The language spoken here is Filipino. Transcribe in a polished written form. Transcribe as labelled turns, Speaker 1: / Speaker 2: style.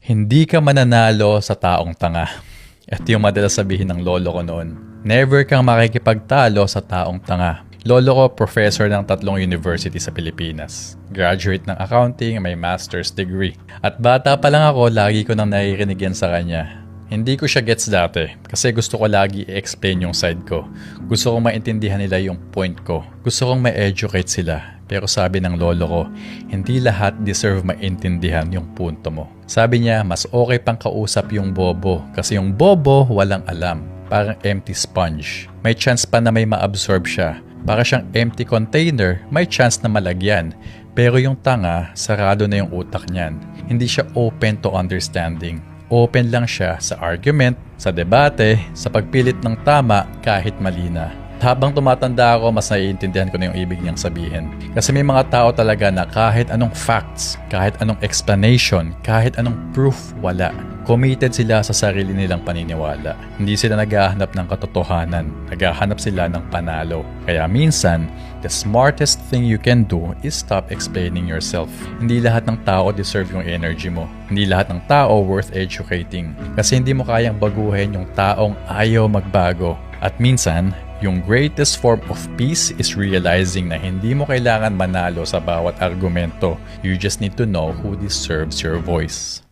Speaker 1: Hindi ka mananalo sa taong tanga. Ito yung madalas sabihin ng lolo ko noon. Never kang makikipagtalo sa taong tanga. Lolo ko, professor ng 3 university sa Pilipinas. Graduate ng accounting, may master's degree. At bata pa lang ako, lagi ko nang naririnig yan sa kanya. Hindi ko siya gets dati kasi gusto ko lagi i-explain yung side ko. Gusto kong maintindihan nila yung point ko. Gusto kong ma-educate sila. Pero sabi ng lolo ko, hindi lahat deserve maintindihan yung punto mo. Sabi niya, mas okay pang kausap yung bobo kasi yung bobo walang alam. Parang empty sponge. May chance pa na may ma-absorb siya. Para siyang empty container, may chance na malagyan. Pero yung tanga, sarado na yung utak niyan. Hindi siya open to understanding. Open lang siya sa argument, sa debate, sa pagpilit ng tama kahit mali na. Habang tumatanda ako, mas naiintindihan ko na yung ibig niyang sabihin. Kasi may mga tao talaga na kahit anong facts, kahit anong explanation, kahit anong proof, wala. Committed sila sa sarili nilang paniniwala. Hindi sila naghahanap ng katotohanan. Naghahanap sila ng panalo. Kaya minsan, the smartest thing you can do is stop explaining yourself. Hindi lahat ng tao deserve yung energy mo. Hindi lahat ng tao worth educating. Kasi hindi mo kayang baguhin yung taong ayaw magbago. At minsan, yung greatest form of peace is realizing na hindi mo kailangan manalo sa bawat argumento. You just need to know who deserves your voice.